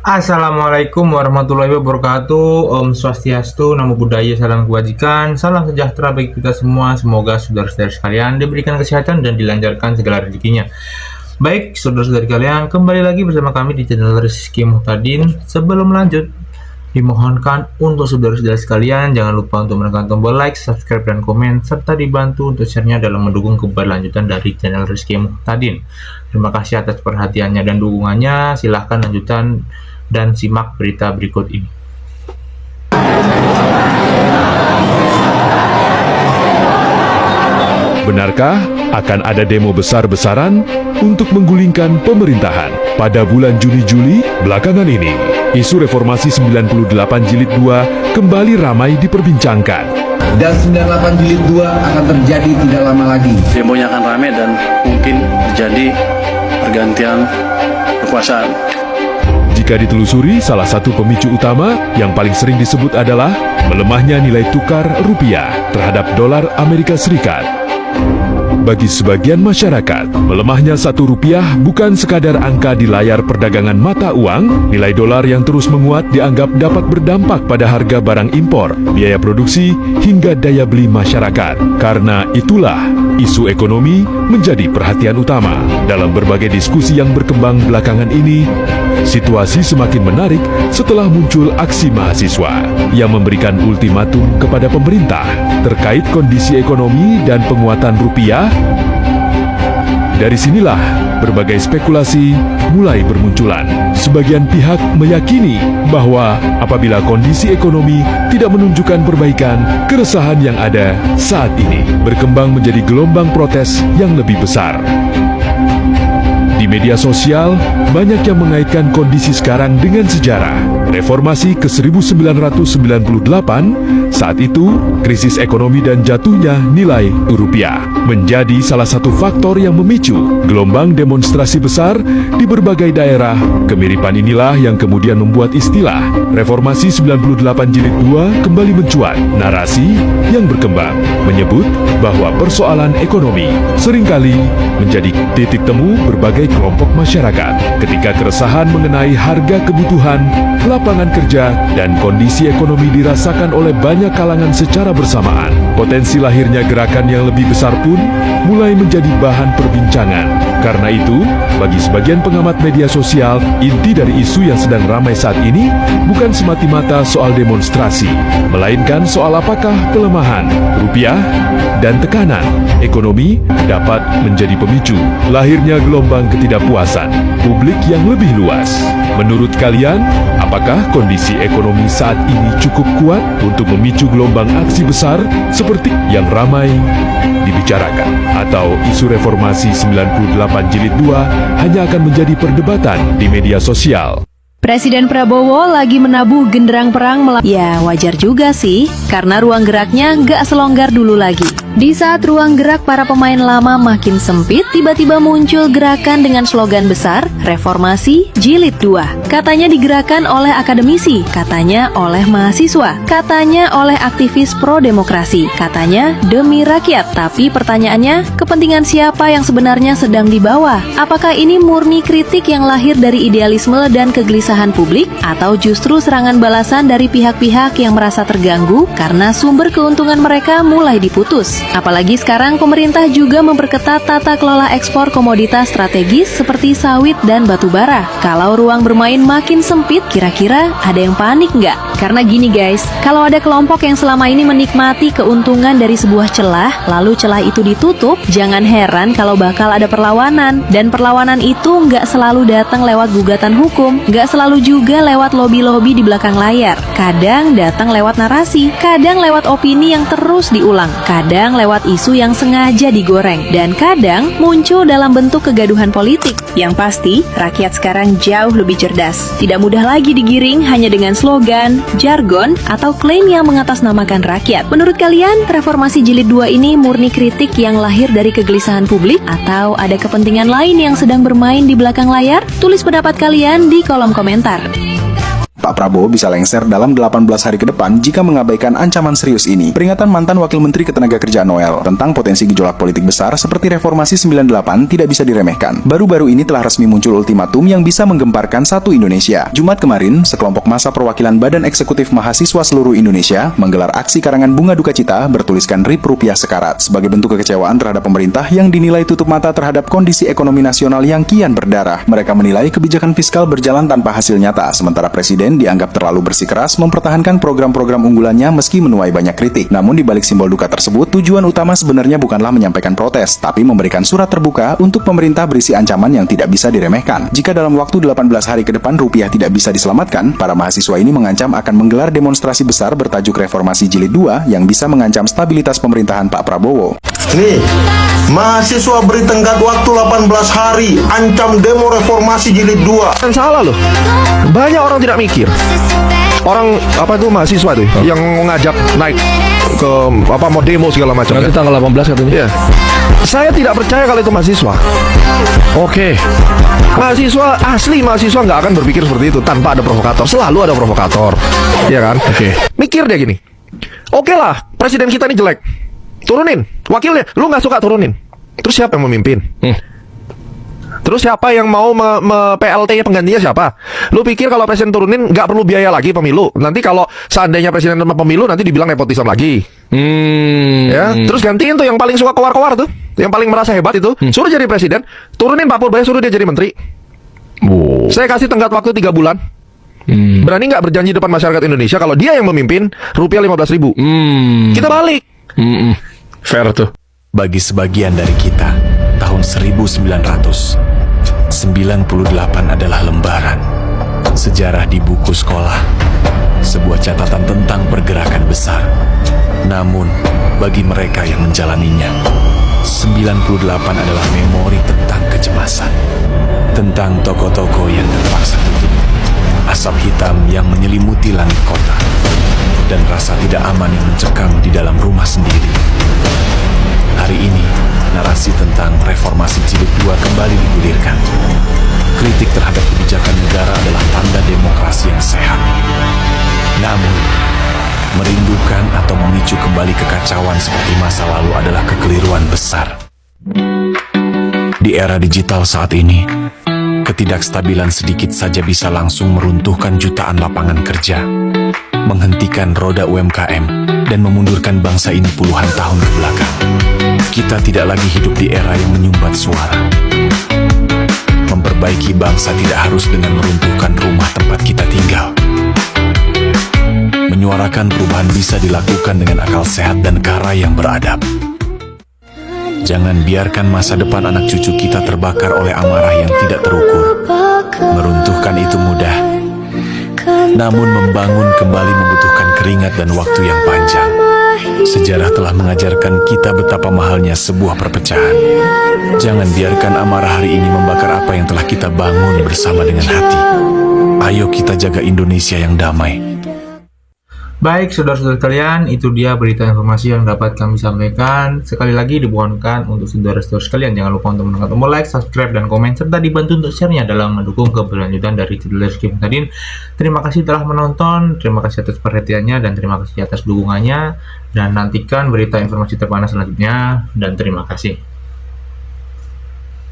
Assalamualaikum warahmatullahi wabarakatuh. Om Swastiastu, Namo Buddhaya, salam kebajikan, salam sejahtera bagi kita semua. Semoga saudara-saudara sekalian diberikan kesehatan dan dilancarkan segala rezekinya. Baik, saudara-saudari kalian, kembali lagi bersama kami di channel Rizky Muhtadin. Sebelum lanjut, dimohonkan untuk saudara-saudara sekalian jangan lupa untuk menekan tombol like, subscribe, dan komen, serta dibantu untuk share-nya dalam mendukung keberlanjutan dari channel Rizky Muhtadin. Terima kasih atas perhatiannya dan dukungannya. Silahkan lanjutan dan simak berita berikut ini. Benarkah akan ada demo besar-besaran untuk menggulingkan pemerintahan pada bulan Juni-Juli belakangan ini? Isu reformasi 98 jilid 2 kembali ramai diperbincangkan. Dan 98 jilid 2 akan terjadi tidak lama lagi. Demonya akan ramai dan mungkin terjadi pergantian kekuasaan. Jika ditelusuri, salah satu pemicu utama yang paling sering disebut adalah melemahnya nilai tukar rupiah terhadap dolar Amerika Serikat. Bagi sebagian masyarakat, melemahnya Rp1 bukan sekadar angka di layar perdagangan mata uang. Nilai dolar yang terus menguat dianggap dapat berdampak pada harga barang impor, biaya produksi, hingga daya beli masyarakat. Karena itulah, isu ekonomi menjadi perhatian utama. Dalam berbagai diskusi yang berkembang belakangan ini, situasi semakin menarik setelah muncul aksi mahasiswa yang memberikan ultimatum kepada pemerintah terkait kondisi ekonomi dan penguatan rupiah. Dari sinilah berbagai spekulasi mulai bermunculan. Sebagian pihak meyakini bahwa apabila kondisi ekonomi tidak menunjukkan perbaikan, keresahan yang ada saat ini berkembang menjadi gelombang protes yang lebih besar. Di media sosial, banyak yang mengaitkan kondisi sekarang dengan sejarah. Reformasi ke 1998, saat itu krisis ekonomi dan jatuhnya nilai rupiah menjadi salah satu faktor yang memicu gelombang demonstrasi besar di berbagai daerah. Kemiripan inilah yang kemudian membuat istilah Reformasi 98 Jilid 2 kembali mencuat. Narasi yang berkembang menyebut bahwa persoalan ekonomi seringkali menjadi titik temu berbagai kelompok masyarakat ketika keresahan mengenai harga kebutuhan, lapangan kerja, dan kondisi ekonomi dirasakan oleh banyak kalangan secara bersamaan. Potensi lahirnya gerakan yang lebih besar pun mulai menjadi bahan perbincangan. Karena itu, bagi sebagian pengamat media sosial, inti dari isu yang sedang ramai saat ini bukan semata-mata soal demonstrasi, melainkan soal apakah pelemahan rupiah dan tekanan ekonomi dapat menjadi pemicu lahirnya gelombang ketidakpuasan publik yang lebih luas. Menurut kalian, apakah kondisi ekonomi saat ini cukup kuat untuk memicu gelombang aksi besar seperti yang ramai dibicarakan? Atau isu reformasi 98 jilid 2 hanya akan menjadi perdebatan di media sosial? Presiden Prabowo lagi menabuh genderang perang Ya wajar juga sih, karena ruang geraknya nggak selonggar dulu lagi. Di saat ruang gerak para pemain lama makin sempit, tiba-tiba muncul gerakan dengan slogan besar, Reformasi Jilid 2. Katanya digerakkan oleh akademisi, katanya oleh mahasiswa, katanya oleh aktivis pro-demokrasi, katanya demi rakyat. Tapi pertanyaannya, kepentingan siapa yang sebenarnya sedang dibawa? Apakah ini murni kritik yang lahir dari idealisme dan kegelisahan publik, atau justru serangan balasan dari pihak-pihak yang merasa terganggu karena sumber keuntungan mereka mulai diputus? Apalagi sekarang pemerintah juga memperketat tata kelola ekspor komoditas strategis seperti sawit dan batu bara. Kalau ruang bermain makin sempit, kira-kira ada yang panik nggak? Karena gini guys, kalau ada kelompok yang selama ini menikmati keuntungan dari sebuah celah, lalu celah itu ditutup, jangan heran kalau bakal ada perlawanan. Dan perlawanan itu nggak selalu datang lewat gugatan hukum, nggak selalu juga lewat lobi-lobi di belakang layar. Kadang datang lewat narasi, kadang lewat opini yang terus diulang, kadang lewat isu yang sengaja digoreng, dan kadang muncul dalam bentuk kegaduhan politik. Yang pasti, rakyat sekarang jauh lebih cerdas. Tidak mudah lagi digiring hanya dengan slogan, jargon, atau klaim yang mengatasnamakan rakyat. Menurut kalian, reformasi jilid 2 ini murni kritik yang lahir dari kegelisahan publik, atau ada kepentingan lain yang sedang bermain di belakang layar? Tulis pendapat kalian di kolom komentar. Pak Prabowo bisa lengser dalam 18 hari ke depan jika mengabaikan ancaman serius ini. Peringatan mantan Wakil Menteri Ketenagakerjaan Noel tentang potensi gejolak politik besar seperti reformasi 98 tidak bisa diremehkan. Baru-baru ini telah resmi muncul ultimatum yang bisa menggemparkan satu Indonesia. Jumat kemarin, sekelompok massa perwakilan Badan Eksekutif Mahasiswa seluruh Indonesia menggelar aksi karangan bunga duka cita bertuliskan RIP Rupiah Sekarat sebagai bentuk kekecewaan terhadap pemerintah yang dinilai tutup mata terhadap kondisi ekonomi nasional yang kian berdarah. Mereka menilai kebijakan fiskal berjalan tanpa hasil nyata, sementara Presiden dianggap terlalu bersikeras mempertahankan program-program unggulannya meski menuai banyak kritik. Namun di balik simbol duka tersebut, tujuan utama sebenarnya bukanlah menyampaikan protes, tapi memberikan surat terbuka untuk pemerintah berisi ancaman yang tidak bisa diremehkan. Jika dalam waktu 18 hari ke depan rupiah tidak bisa diselamatkan, para mahasiswa ini mengancam akan menggelar demonstrasi besar bertajuk Reformasi Jilid 2 yang bisa mengancam stabilitas pemerintahan Pak Prabowo. Nih, mahasiswa beri tenggat waktu 18 hari, ancam demo reformasi jilid 2. Kan salah loh. Banyak orang tidak mikir. Orang apa itu mahasiswa tuh yang ngajak naik ke mau demo segala macam. Nanti tanggal 18 katanya. Iya. Saya tidak percaya kalau itu mahasiswa. Oke. Mahasiswa asli mahasiswa nggak akan berpikir seperti itu tanpa ada provokator. Selalu ada provokator. Iya kan? Oke. Mikir dia gini. Oke lah, presiden kita ini jelek. Turunin wakilnya, lu nggak suka turunin. Terus siapa yang memimpin? Terus siapa yang mau PLT penggantinya siapa? Lu pikir kalau presiden turunin nggak perlu biaya lagi pemilu? Nanti kalau seandainya presiden tanpa pemilu nanti dibilang nepotisme lagi. Ya, terus gantiin tuh yang paling suka kowar-kowar tuh, yang paling merasa hebat itu, suruh jadi presiden, turunin Pak Purbaya, suruh dia jadi menteri. Saya kasih tenggat waktu 3 bulan. Berani nggak berjanji depan masyarakat Indonesia kalau dia yang memimpin rupiah 15.000? Kita balik. Fair tuh. Bagi sebagian dari kita, tahun 1998 adalah lembaran sejarah di buku sekolah, sebuah catatan tentang pergerakan besar. Namun, bagi mereka yang menjalaninya, 98 adalah memori tentang kecemasan, tentang toko-toko yang terpaksa tutup, asap hitam yang menyelimuti langit kota, dan rasa tidak aman yang mencekam di dalam rumah sendiri. Hari ini, narasi tentang reformasi jilid 2 kembali digulirkan. Kritik terhadap kebijakan negara adalah tanda demokrasi yang sehat. Namun, merindukan atau memicu kembali kekacauan seperti masa lalu adalah kekeliruan besar. Di era digital saat ini, ketidakstabilan sedikit saja bisa langsung meruntuhkan jutaan lapangan kerja, menghentikan roda UMKM, dan memundurkan bangsa ini puluhan tahun ke belakang. Kita tidak lagi hidup di era yang menyumbat suara. Memperbaiki bangsa tidak harus dengan meruntuhkan rumah tempat kita tinggal. Menyuarakan perubahan bisa dilakukan dengan akal sehat dan kara yang beradab. Jangan biarkan masa depan anak cucu kita terbakar oleh amarah yang tidak terukur. Meruntuhkan itu mudah, namun membangun kembali membutuhkan keringat dan waktu yang panjang. Sejarah telah mengajarkan kita betapa mahalnya sebuah perpecahan. Jangan biarkan amarah hari ini membakar apa yang telah kita bangun bersama dengan hati. Ayo kita jaga Indonesia yang damai. Baik, saudara-saudara kalian, itu dia berita informasi yang dapat kami sampaikan. Sekali lagi dibuatkan untuk saudara-saudara sekalian. Jangan lupa untuk menekan tombol like, subscribe, dan komen, serta dibantu untuk share-nya dalam mendukung keberlanjutan dari channel Rizky Muhtadin. Terima kasih telah menonton, terima kasih atas perhatiannya, dan terima kasih atas dukungannya. Dan nantikan berita informasi terpanas selanjutnya, dan terima kasih.